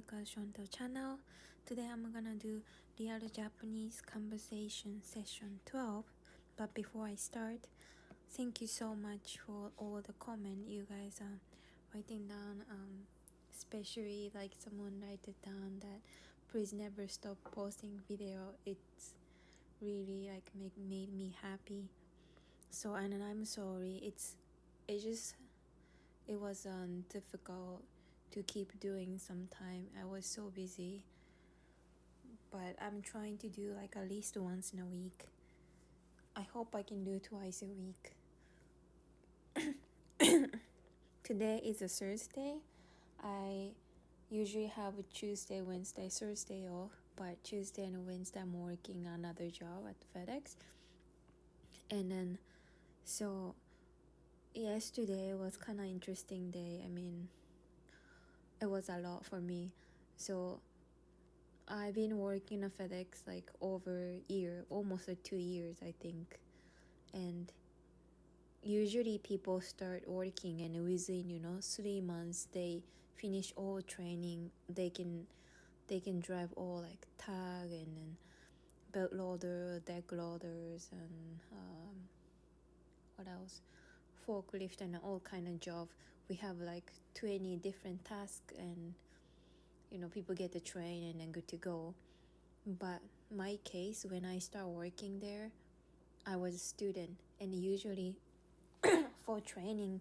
education channel. Today I'm gonna do Real Japanese Conversation Session 12. But before I start, thank you so much for all the comment you guys are writing down. Especially like someone write it down that please never stop posting video. It's really like made me happy. So and I'm sorry. It was difficult to keep doing sometime. I was so busy, but I'm trying to do like at least once in a week. I hope I can do twice a week. Today is a Thursday. I usually have a Tuesday, Wednesday, Thursday off, but Tuesday and Wednesday I'm working another job at FedEx. And then so yesterday was kind of interesting day. I mean, it was a lot for me. So I've been working at FedEx like over a year, almost like 2 years I think. And usually people start working and within 3 months they finish all training. They can drive all like tag and then belt loader, deck loaders, and what else, forklift and all kind of job. We have like 20 different tasks, and people get the train and then good to go. But my case, when I start working there, I was a student, and usually for training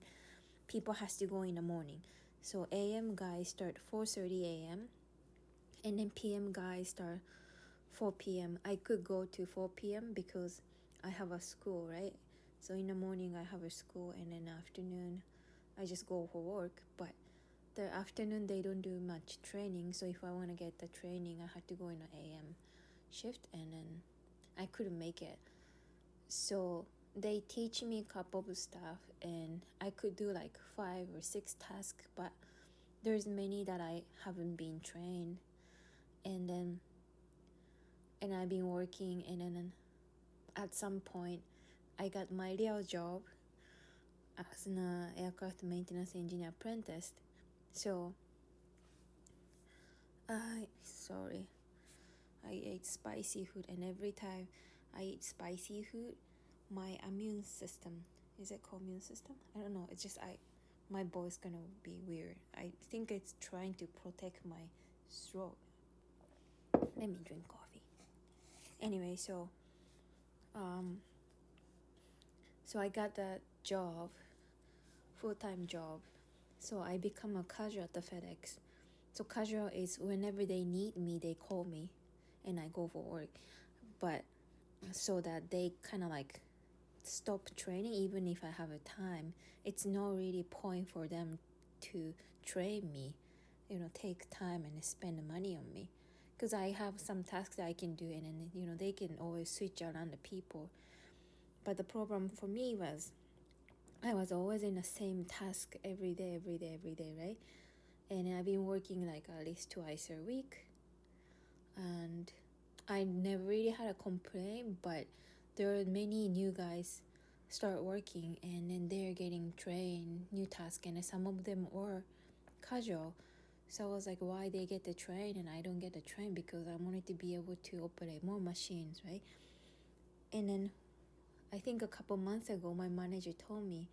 people has to go in the morning. So AM guys start 4:30 AM and then PM guys start 4 PM. I could go to 4 PM because I have a school, right? So in the morning I have a school, and in the afternoon I just go for work. But the afternoon they don't do much training, so if I want to get the training I had to go in an AM shift, and then I couldn't make it. So they teach me a couple of stuff, and I could do like 5 or 6 tasks, but there's many that I haven't been trained. And I've been working, and then at some point I got my real job as an aircraft maintenance engineer apprentice. So I ate spicy food, and every time I eat spicy food my immune system, is it called immune system? I don't know, it's just my voice gonna be weird. I think it's trying to protect my throat. Let me drink coffee. Anyway, so I got that job, full-time job. So I become a casual at the FedEx. So casual is whenever they need me, they call me and I go for work. But so that they kind of like stop training, even if I have a time, it's not really point for them to train me, take time and spend money on me, because I have some tasks that I can do, and then they can always switch around the people. But the problem for me was I was always in the same task every day, right? And I've been working like at least twice a week, and I never really had a complaint. But there are many new guys start working, and then they're getting trained new tasks, and some of them are casual. So I was like, why they get the train and I don't get the train? Because I wanted to be able to operate more machines, right? And then I think a couple months ago my manager told me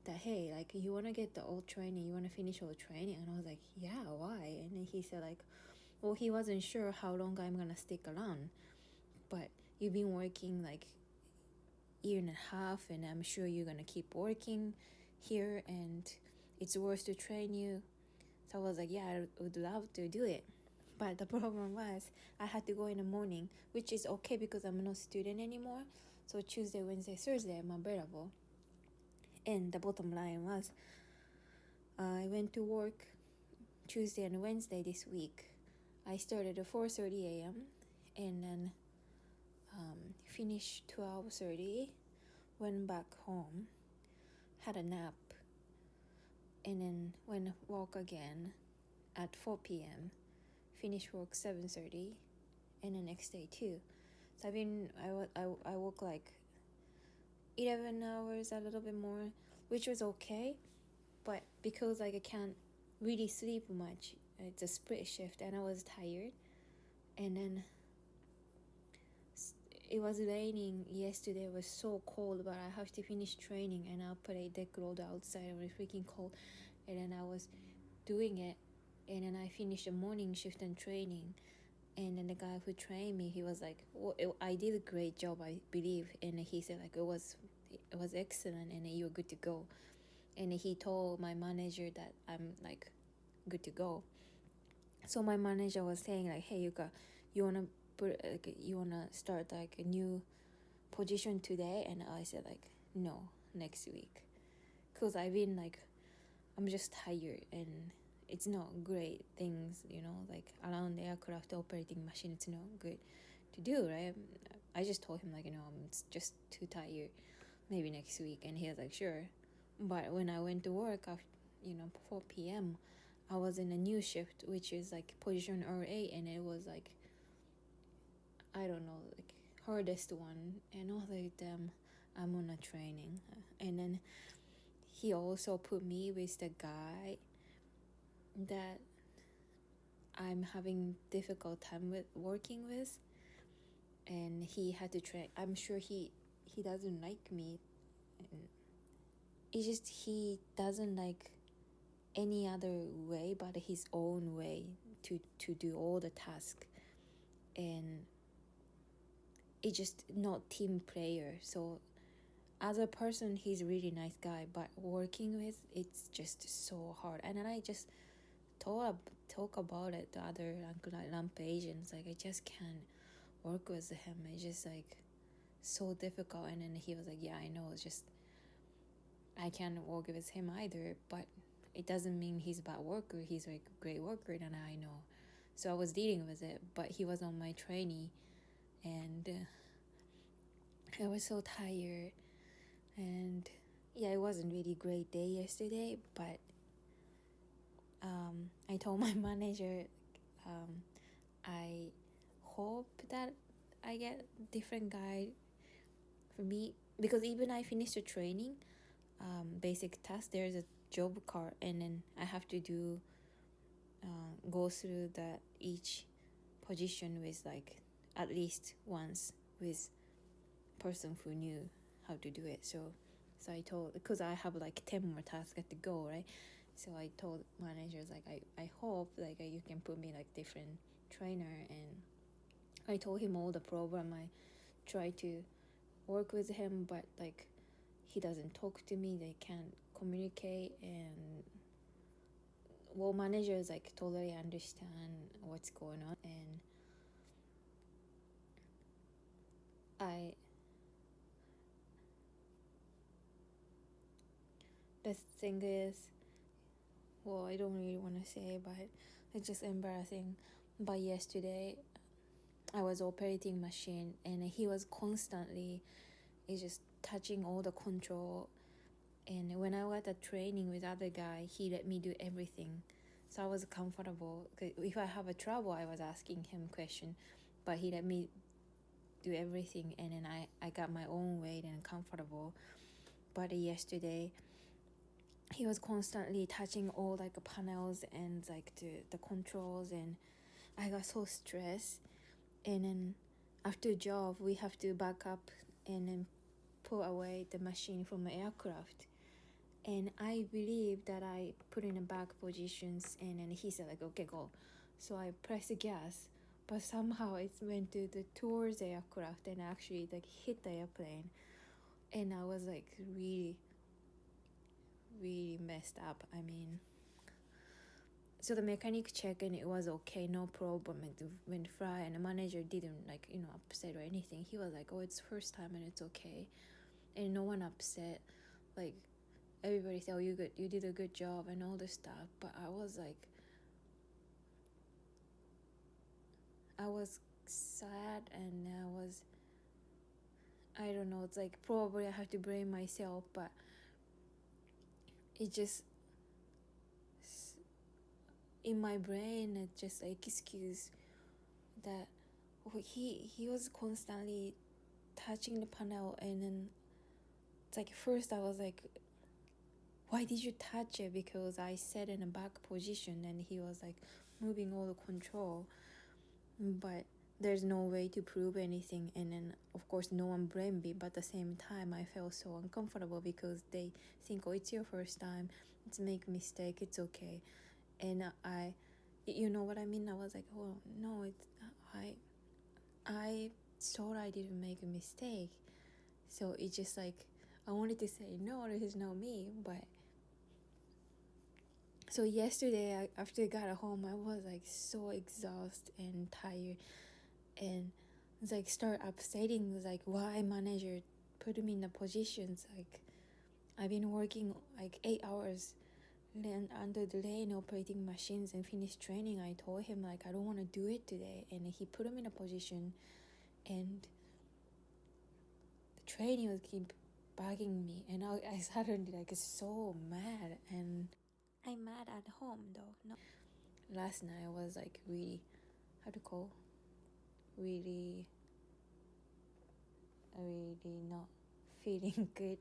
that, hey, like, you want to get the old training, you want to finish all the training? And I was like, yeah, why? And then he said like, well, he wasn't sure how long I'm gonna stick around, but you've been working like year and a half, and I'm sure you're gonna keep working here, and it's worth to train you. So I was like, yeah, I would love to do it. But the problem was I had to go in the morning, which is okay because I'm not a student anymore. So Tuesday, Wednesday, Thursday I'm available. And the bottom line was I went to work Tuesday and Wednesday this week. I started at 4:30 a.m. and then finished 12:30, went back home, had a nap, and then went walk again at 4 p.m., finished work 7:30, and the next day too. So I work like 11 hours, a little bit more, which was okay. But because like I can't really sleep much, it's a split shift, and I was tired. And then it was raining yesterday. It was so cold, but I have to finish training, and I'll put a deck load outside. It was freaking cold, and then I was doing it, and then I finished the morning shift and training. And then the guy who trained me, he was like, I did a great job, I believe. And he said like it was excellent, and you were good to go. And he told my manager that I'm like good to go. So my manager was saying like, hey, you wanna start like a new position today? And I said like, no, next week, because I've been like, I'm just tired, and it's not great things, like around the aircraft operating machine. It's not good to do, right? I just told him like, I'm just too tired, maybe next week. And he was like, sure. But when I went to work after 4 p.m, I was in a new shift, which is like position RA, and it was like, I don't know, like hardest one. And I was like, damn, I'm on a training. And then he also put me with the guy that I'm having difficult time with working with, and he had to train. I'm sure he doesn't like me. It's just he doesn't like any other way but his own way to do all the tasks, and it's just not team player. So as a person, he's a really nice guy, but working with, it's just so hard. And then I just talk about it to other lamp agents, like I just can't work with him. It's just like so difficult. And then he was like, yeah, I know, it's just I can't work with him either, but it doesn't mean he's a bad worker. He's like a great worker, and I know. So I was dealing with it, but he was on my trainee, and I was so tired. And yeah, it wasn't really a great day yesterday, but I told my manager I hope that I get different guide for me, because even I finished the training, basic task, there's a job card, and then I have to do go through the each position with like at least once with person who knew how to do it. So I told, because I have like 10 more tasks to go, right? So I told managers like I hope like you can put me like different trainer. And I told him all the problem. I try to work with him, but like he doesn't talk to me, they can't communicate. And well, managers like totally understand what's going on. And the thing is, well, I don't really want to say, but it's just embarrassing. But yesterday I was operating machine, and he was constantly just touching all the control. And when I was at training with other guy, he let me do everything, so I was comfortable. If I have a trouble, I was asking him question, but he let me do everything, and then I got my own way and comfortable. But yesterday he was constantly touching all like panels and like the controls, and I got so stressed. And then after job, we have to back up and then pull away the machine from the aircraft. And I believe that I put in a back positions, and then he said like, okay, go. So I pressed the gas, but somehow it went towards the aircraft and actually like hit the airplane. And I was like really, really messed up. I mean, so the mechanic checked and it was okay, no problem. It went fly, and the manager didn't like, upset or anything. He was like, oh, it's first time and it's okay. And no one upset. Like, everybody said, oh, you did a good job and all this stuff. But I was like, I was sad, and I don't know, it's like probably I have to blame myself, but it just, in my brain, it's just like excuse that he was constantly touching the panel. And then it's like first I was like, why did you touch it? Because I sat in a back position and he was like moving all the control, but there's no way to prove anything. And then of course no one blamed me, but at the same time I felt so uncomfortable because they think, oh, it's your first time, it's make mistake, it's okay. And I, you know what I mean, I was like, oh no, it's I thought I didn't make a mistake. So it's just like I wanted to say no, this is not me. But so yesterday after I got home, I was like so exhausted and tired, and it's like start upsetting, like why manager put me in the positions, like I've been working like 8 hours under the rain operating machines and finished training. I told him like I don't want to do it today, and he put him in a position, and the training was keep bugging me, and I suddenly like so mad. And I'm mad at home though. No, last night I was like really, how to call, really not feeling good,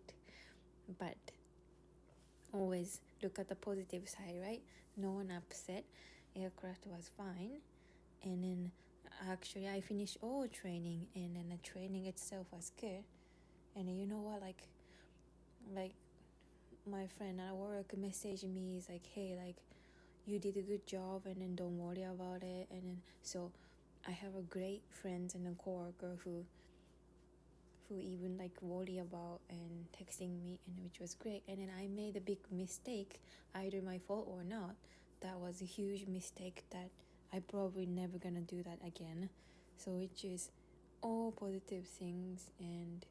but always look at the positive side, right? No one upset, aircraft was fine, and then actually I finished all training, and then the training itself was good. And you know what, like my friend at work messaged me, is like, hey, like you did a good job, and then don't worry about it. And then so I have a great friend and a coworker who even like worry about and texting me, and which was great. And then I made a big mistake, either my fault or not. That was a huge mistake that I probably never gonna do that again. So which is all positive things. And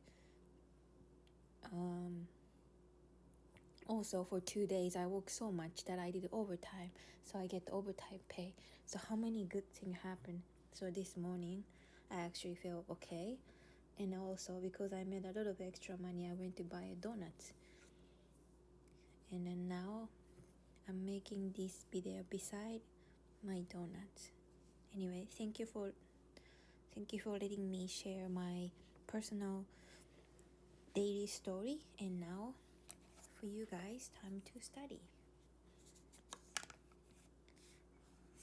also for 2 days I worked so much that I did overtime, so I get overtime pay. So how many good things happened. So this morning I actually feel okay. And also because I made a lot of extra money, I went to buy a donut. And then now I'm making this video beside my donut. Anyway, thank you for letting me share my personal daily story. And now for you guys, time to study.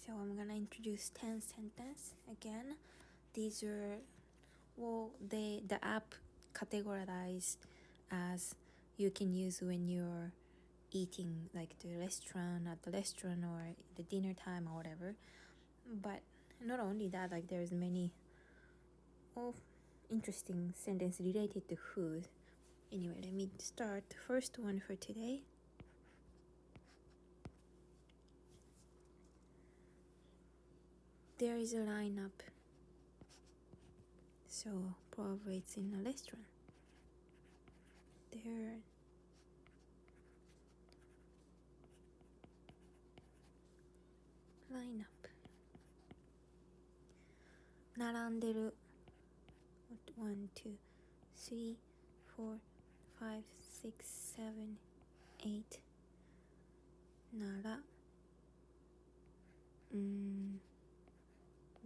So I'm gonna introduce 10 sentences again. These are, well, the app categorized as you can use when you're eating like at the restaurant or the dinner time or whatever. But not only that, like there's many interesting sentences related to food. Anyway, let me start. The first one for today. There is a lineup. So probably it's in a restaurant. There. Lineup. 並んでる 1, 2, 3, 4, 5, 6, 7, 8なら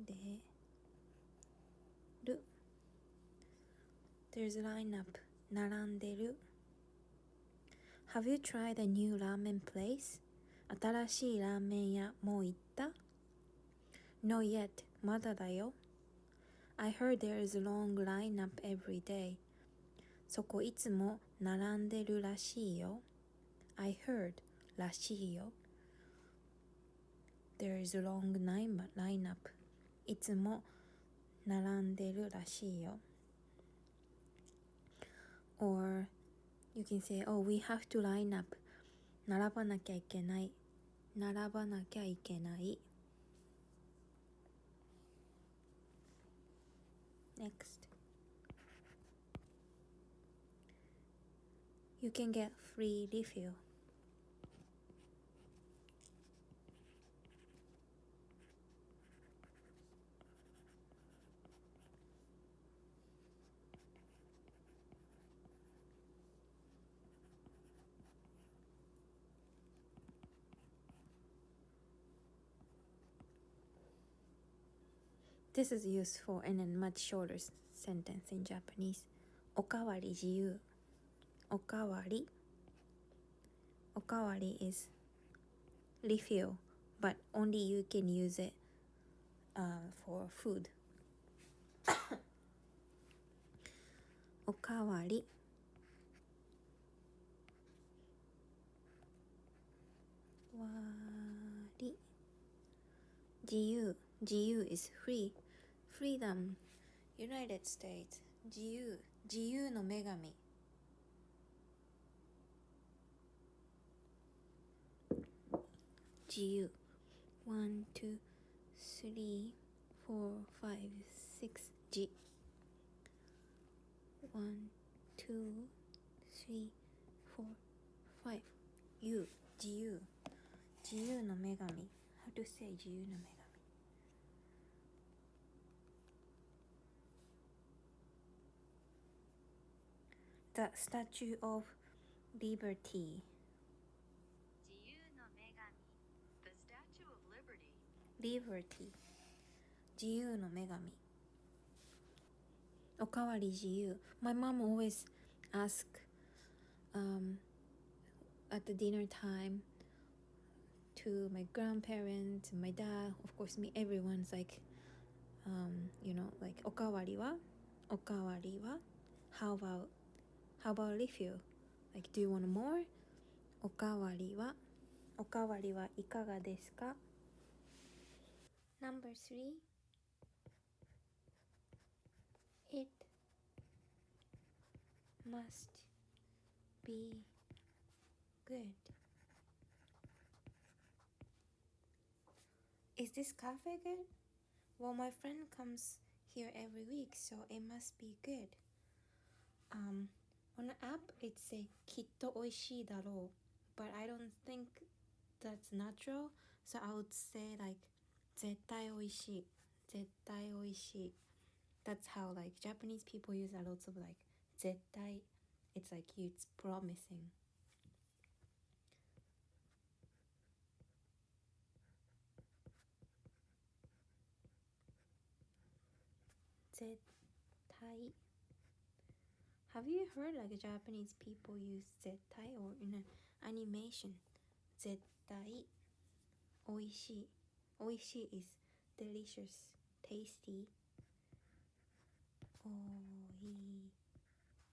でる There's a lineup. 並んでる Have you tried a new ramen place? 新しいラーメン屋もう行った? Not yet. まだだよ. I heard there is a long lineup every day. そこいつも並んでるらしいよ. I heard らしいよ. There is a long lineup. いつも並んでるらしいよ. Or you can say, oh, we have to line up. 並ばなきゃいけない. 並ばなきゃいけない. Next. You can get free refill. This is useful and a much shorter sentence in Japanese. おかわり自由. おかわり okawari is refill, but only you can use it for food. おかわりわり自由 is free. Freedom, United States. 自由の女神。自由 1, 2, 3, 4, 5, 6 G 1, 2, 3, 4, 5 U 自由の女神。 How to say 自由の女神。The Statue of Liberty. 自由の女神 The Statue of Liberty. Liberty 自由の女神。おかわり自由。 My mom always ask at the dinner time to my grandparents, my dad, of course me, everyone's like like おかわりは how about refill, like do you want more? おかわりはいかがですか？ Number 3, it must be good. Is this cafe good? Well, my friend comes here every week, so it must be good. On the app, it says きっとおいしいだろう, but I don't think that's natural, so I would say like 絶対おいしい That's how like Japanese people use a lot of like 絶対. It's like it's promising. 絶対. Have you heard like Japanese people use 絶対 or in an animation? 絶対おいしい. おいしい is delicious, tasty. おい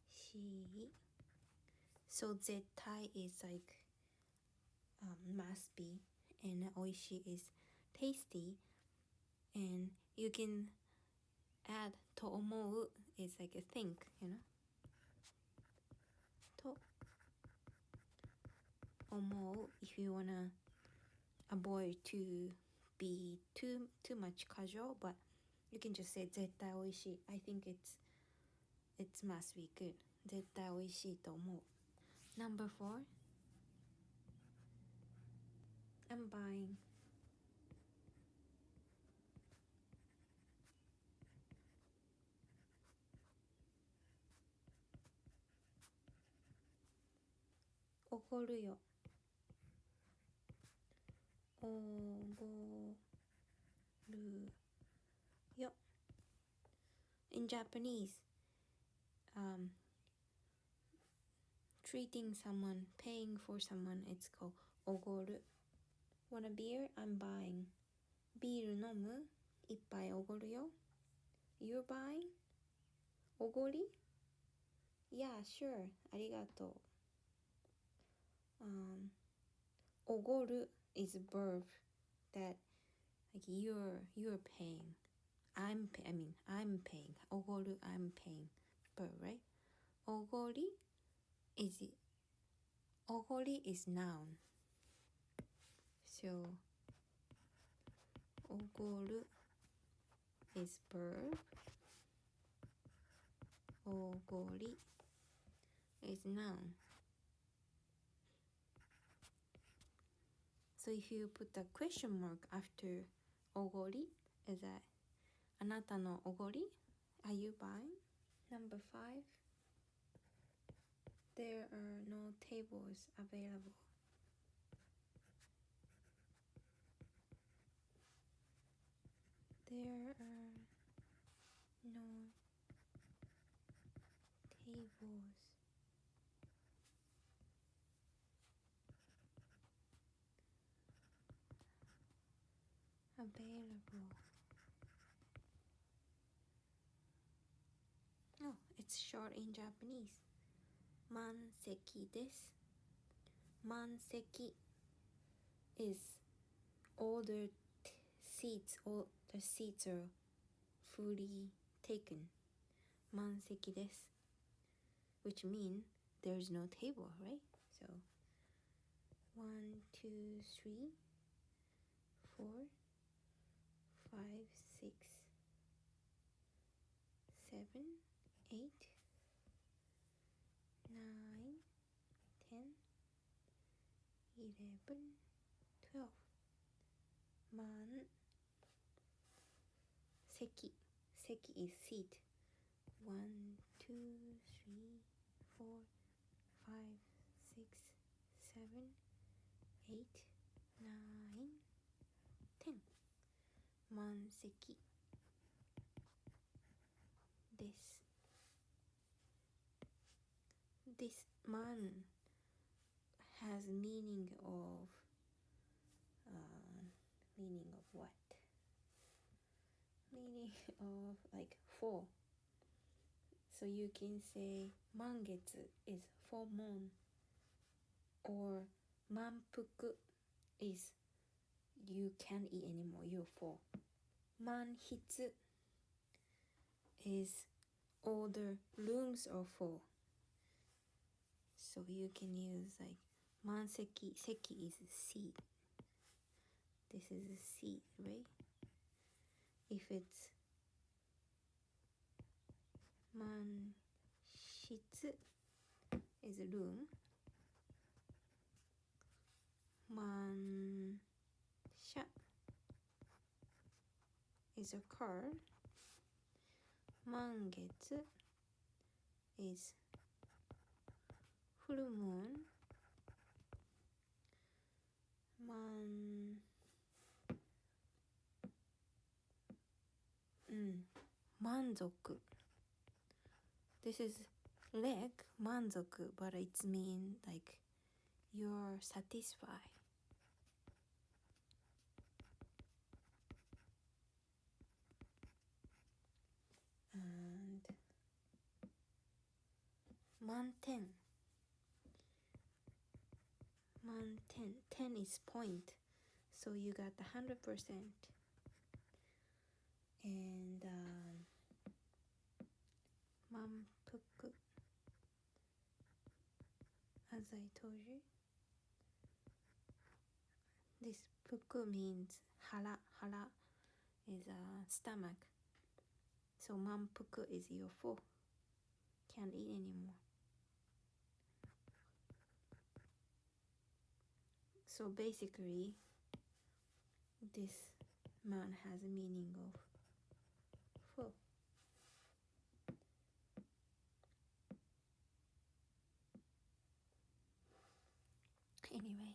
しい. So 絶対 is like must be, and おいしい is tasty, and you can add と思う is like a think, と思う if you wanna avoid to be too much casual, but you can just say 絶対おいしい. I think it must be good. 絶対おいしいと思う. Number 4, I'm buying. おごるよおごるよ. In Japanese, treating someone, paying for someone, it's called おごる. Want a beer? I'm buying. ビール飲む? 一杯おごるよ. You're buying? おごり? Yeah, sure. ありがとう. おごる is a verb that like you're paying. I'm paying. おごる I'm paying. Verb, right? おごり is noun. So おごる is verb. おごり is noun. So if you put the question mark after おごり, is that あなたのおごり? Are you buying? Number 5, there are no tables available. There are no tables available. Oh, it's short in Japanese. 満席です。満席 is all the seats, all the seats are fully taken. 満席です。Which means there's no table, right? So 1, 2, 3, 4, 5, 6, 7, 8, 9, 10, 11, 12. 満席 席 is seat. 1, 2, 3, 4, 5, 6, 7, 8, 9, 10. 満席です。This 満 has meaning of what? Meaning of like four. So you can say 満月 is full moon, or 満腹 is you can't eat anymore, you're full. 満室 is all the rooms are full. So you can use like 満席 席 is seat. This is a seat, right? If it's 満室 is a room. 満車 is a car. 満月 is full moon. 満足 This is leg 満足 but it's mean like you're satisfied. And 満点 満点 10 is point, so you got 100%. And 満腹 as I told you, this 腹 means 腹 腹 is stomach, so 満腹 is you're full, can't eat anymore. So basically this man has a meaning of full. Anyway,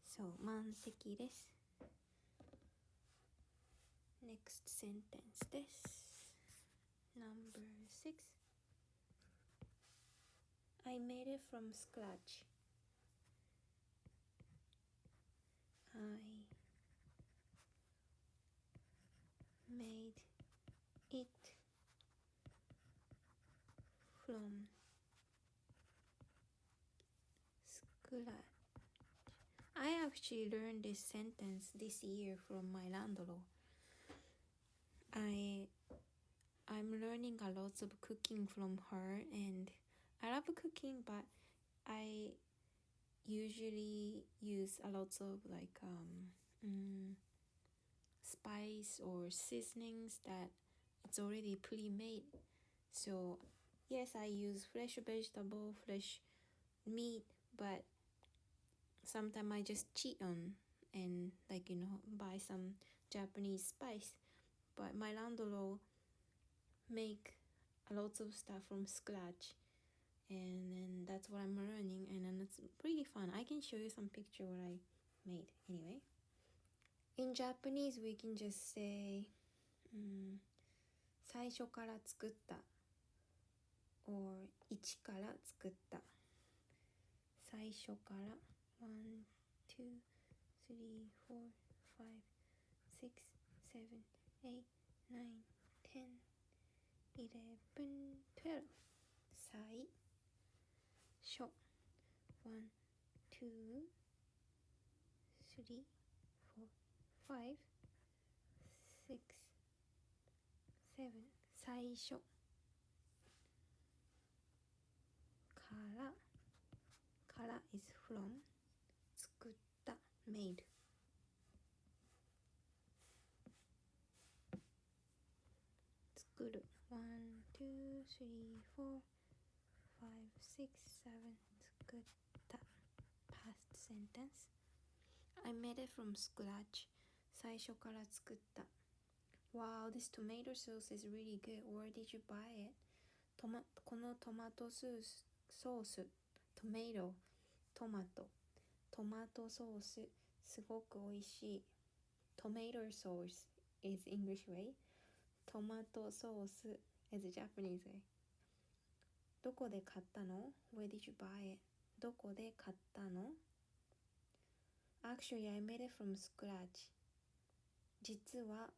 so 満席です。Next sentence です。Number 6. I made it from scratch. I made it from scratch. I actually learned this sentence this year from my landlord. I'm learning a lot of cooking from her, and I love cooking, but I usually use a lot of like spice or seasonings that it's already pre-made. So yes, I use fresh vegetable, fresh meat, but sometimes I just cheat on and like buy some Japanese spice. But my landlord make a lot of stuff from scratch, and then that's what I'm learning, and then it's pretty fun. I can show you some picture what I made. Anyway, in Japanese we can just say 最初から作った or 一から作った。最初から 1, 2, 3, 4, 5, 6, 7, 8, 9, 10, 11, 12. 最初 1, 2, 3, 4, 5, 6, 7. 最初から is from 作った made 作る 1, 2, 3, 4, 5, 6, 7 作った past sentence I made it from scratch 最初から作った Wow, this tomato sauce is really good. Where did you buy it? このトマトソーストマトソースすごく美味しい Tomato sauce is English way トマトソース is Japanese way どこで買ったの Where did you buy it? どこで買ったの Actually, I made it from scratch 実は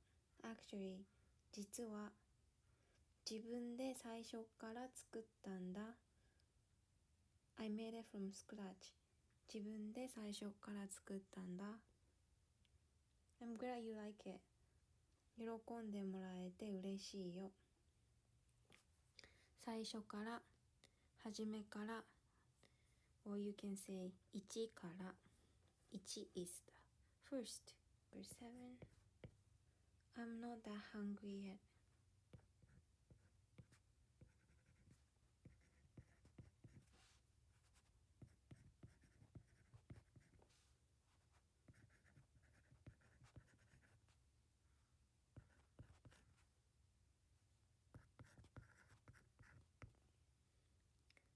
自分で最初から作ったんだ I made it from scratch 自分で最初から作ったんだ I'm glad you like it 喜んでもらえて嬉しいよ最初から初めから or you can say 1から1 is the first Number 7 I'm not that hungry yet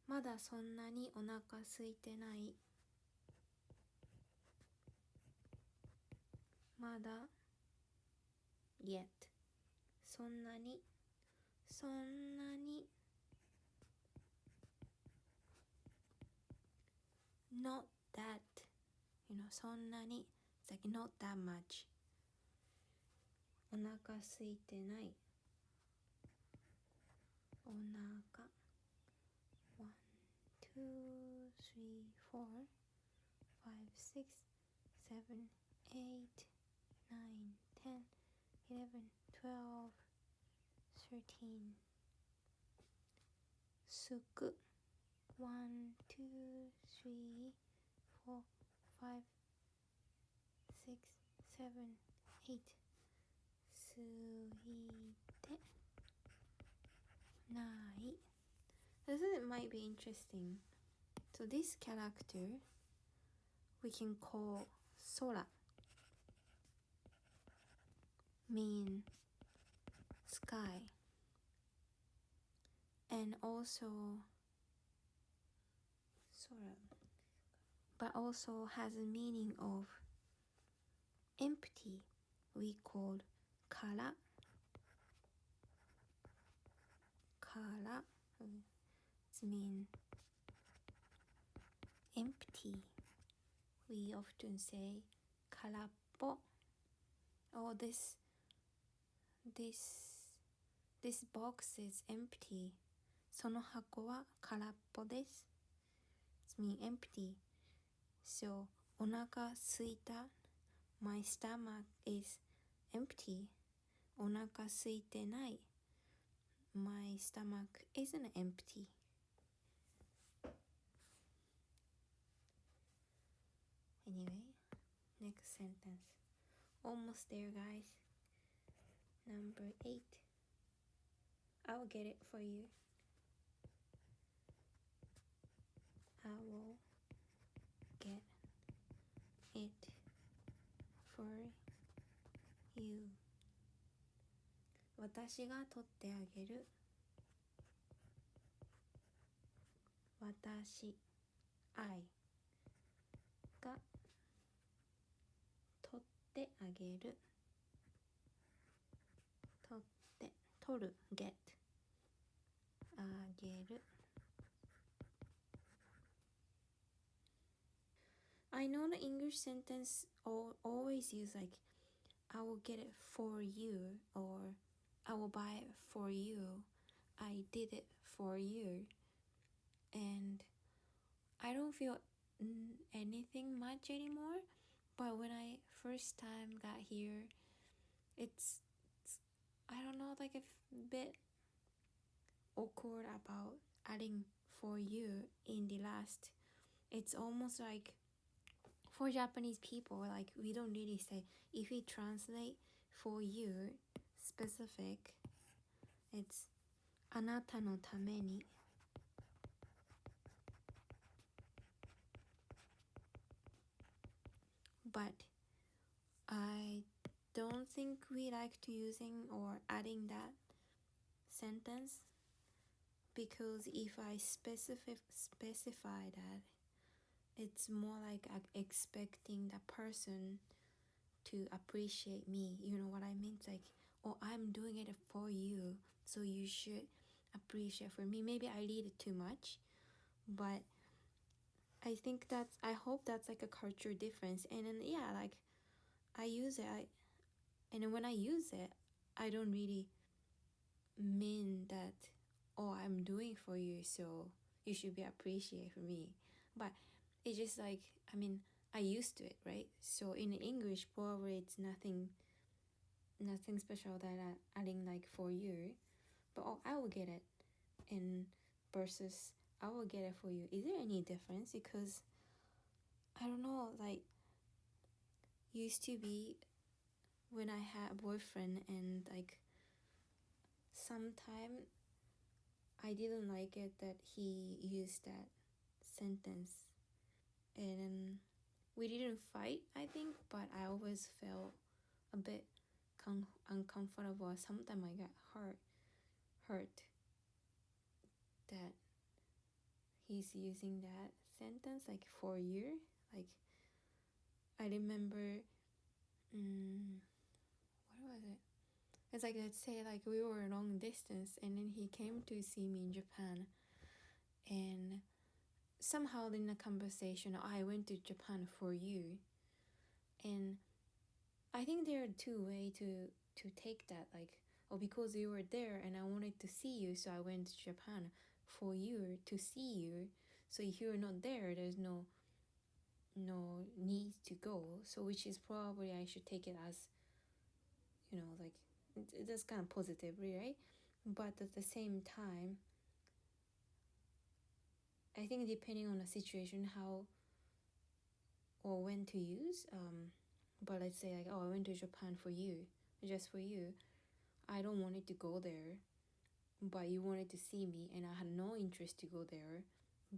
まだそんなにお腹空いてないまだ yet そんなに not thatそんなに it's like not that much お腹空いてないお腹 1, 2, 3, 4, 5, 6, 7, 8, 9, 10, 11, 12, 13すく 1, 2, 3, 4, 5, 6, 7, 8すいてない This might be interesting. So this character we can call Sora mean sky and also Sora but also has a meaning of empty we call kara it means empty we often say karappo oh this box is empty その箱は空っぽです It means empty so お腹すいた My stomach is empty お腹すいてない My stomach isn't empty Anyway next sentence almost there guys Number 8 I'll get it for you I will get it for you 私が取ってあげる私 I が取ってあげる取る get あげる I know the English sentence always use like I will get it for you, or I will buy it for you. I did it for you. And I don't feel anything much anymore. But when I first time got here, it's I don't know, like a bit awkward about adding for you in the last. It's almost like for Japanese people, like we don't really say, if we translate for you specific, it's あなたのために. But I don't think we like to using or adding that sentence, because if I specify that, it's more like expecting the person to appreciate me. You know what I mean? It's like, oh, I'm doing it for you, so you should appreciate for me. Maybe I read it too much, but I hope that's like a culture difference. And then yeah, like I use it, and then when I use it, I don't really mean that, oh, I'm doing for you, so you should be appreciated for me. But it's just like, I mean, I used to it, right? So in English, probably it's nothing special that I'm adding like for you. But oh, I will get it, and versus I will get it for you. Is there any difference? Because I don't know, like used to be when I had a boyfriend, and like sometime I didn't like it that he used that sentence, and we didn't fight, I think, but I always felt a bit uncomfortable. Sometimes I got hurt that he's using that sentence like for you. Like I remember, what was it? It's like, let's say like we were long distance, and then he came to see me in Japan, and somehow in the conversation, I went to Japan for you. And I think there are two ways to take that, like, oh, because you were there and I wanted to see you, so I went to Japan for you to see you. So if you're not there, there's no need to go. So which is probably I should take it as, you know, like that's kind of positively, right? But at the same time, I think depending on the situation, how or when to use, but let's say like, oh, I went to Japan for you, just for you. I don't want it to go there, but you wanted to see me, and I had no interest to go there,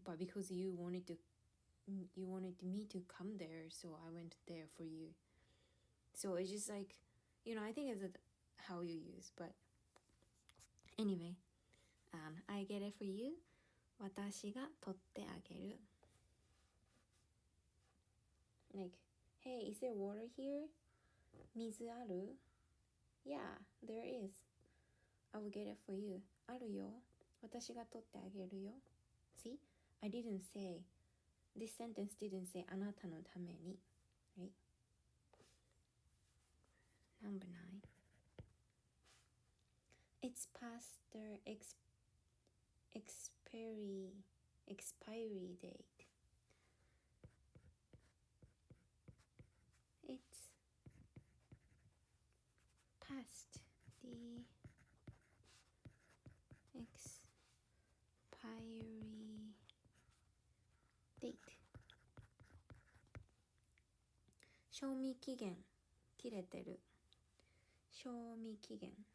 but because you wanted me to come there, so I went there for you. So it's just like, you know, I think it's how you use. But anyway, I get it for you. 私が取ってあげる. Like, hey, is there water here? 水ある? Yeah, there is. I will get it for you. あるよ。私が取ってあげるよ. See? I didn't say, this sentence didn't say あなたのために. Right? Number 9. It's past their expiry date. It's past the expiry date. 賞味期限切れてる。賞味期限.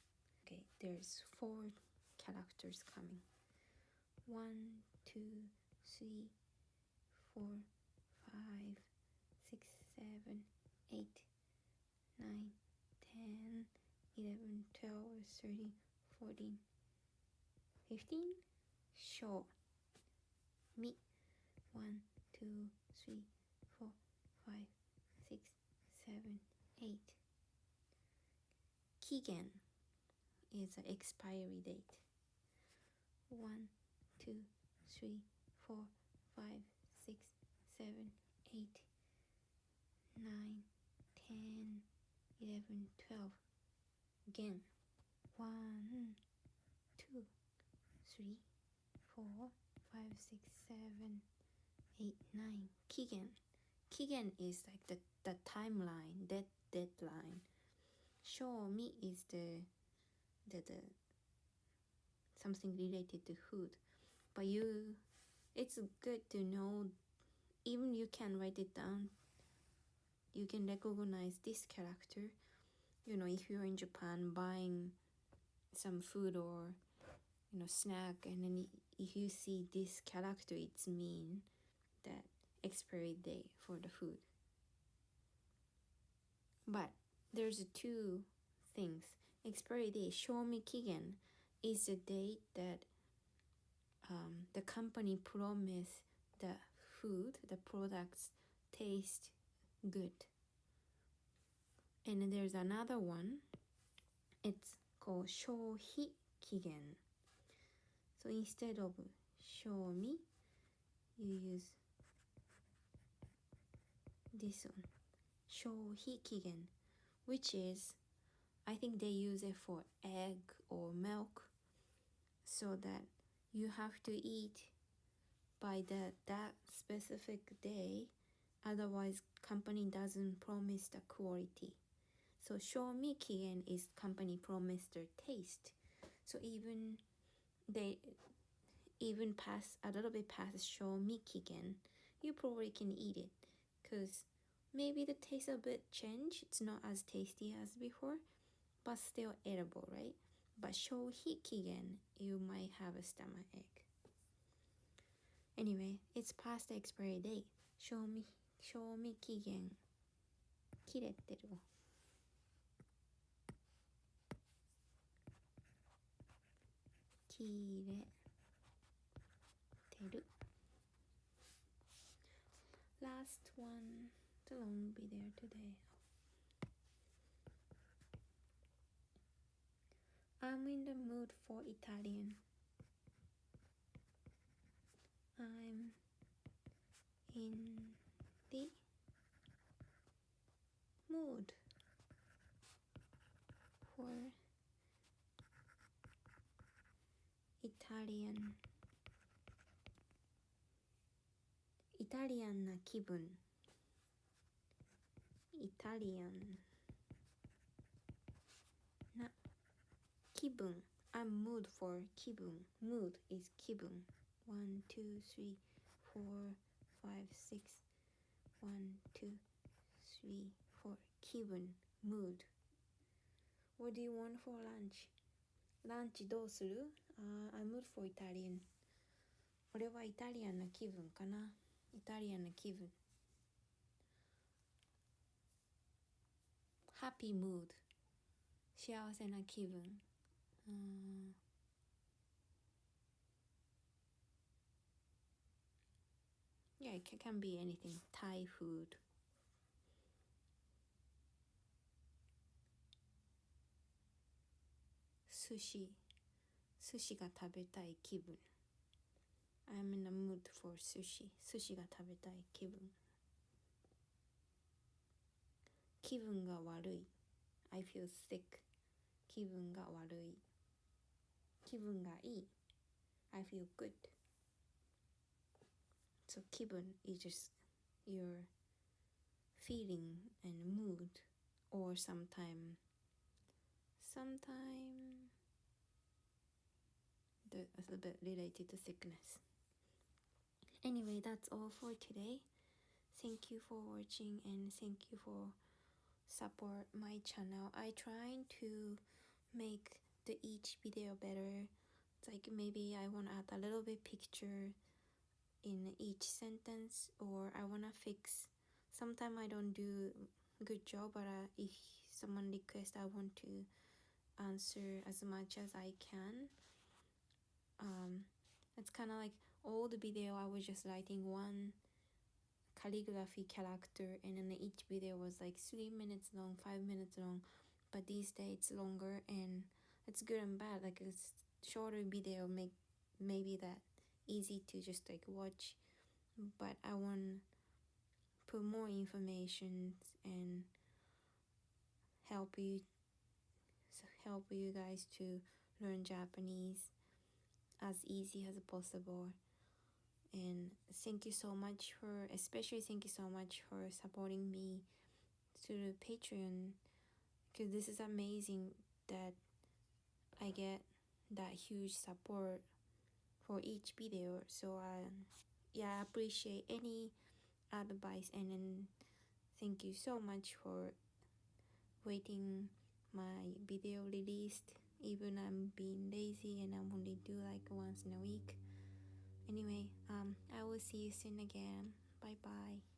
Okay, there's 4 characters coming. 1, 2, 3, 4, 5, 6, 7, 8, 9, 10, 11, 12, 13, 14, 15. Show me 1, 2, 3, 4, 5, 6, 7, 8. 期限 is an expiry date. 1, 2, 3, 4, 5, 6, 7, 8, 9, 10, 11, 12. Gen. 1, 2, 3, 4, 5, 6, 7, 8, 9. Kigen. Kigen is like the timeline, deadline. Show me is the something related to food. But it's good to know, even you can write it down. You can recognize this character. If you're in Japan buying some food or snack, and then if you see this character, it's mean that expiry date for the food. But there's two things. Expiry date, shomi kigen, is the date that the company promise the food, the products taste good. And then there's another one. It's called shohi kigen. So instead of shomi, you use this one, shohi kigen, which is, I think they use it for egg or milk, so that you have to eat by that specific day, otherwise company doesn't promise the quality. So shomi kigen is company promise their taste. So even pass a little bit past shomi kigen, you probably can eat it, because maybe the taste a bit change. It's not as tasty as before, but still edible, right? But shohi kigen, you might have a stomach ache. Anyway, it's past the expiry date. Shomi kigen 切れてるわ。切れてる。Last one. The long be there today. I'm in the mood for Italian. I'm in the mood for Italian. イタリアンな気分。イタリアンな気分。I'm mood for 気分。Mood is 気分。1, 2, 3, 4, 5, 6. 1, 2, 3, 4. 気分。Mood. What do you want for lunch? ランチどうする？I'm mood for Italian. 俺はイタリアンな気分かな。イタリアンな気分。Happy mood. 幸せな気分。Yeah, it can be anything. Thai food. 寿司が食べたい気分。I'm in the mood for sushi. 寿司が食べたい気分。気分が悪い。I feel sick. 気分が悪い。気分がいい。I feel good. So 気分 is just your feeling and mood, or sometime that's a bit related to sickness. Anyway, that's all for today. Thank you for watching, and thank you for support my channel. I try to make the each video better. It's like maybe I want to add a little bit picture in each sentence, or I want to fix. Sometimes I don't do a good job, but if someone requests, I want to answer as much as I can. It's kind of like old video, I was just writing one calligraphy character, and then each video was like 3 minutes long, 5 minutes long. But these days it's longer, and it's good and bad. Like a shorter video maybe that easy to just like watch, but I want to put more information and help help you guys to learn Japanese as easy as possible. And thank you so much for supporting me through Patreon, because this is amazing that I get that huge support for each video. So I appreciate any advice, and then thank you so much for waiting my video released, even I'm being lazy and I'm only do like once in a week. Anyway, I will see you soon again. Bye bye.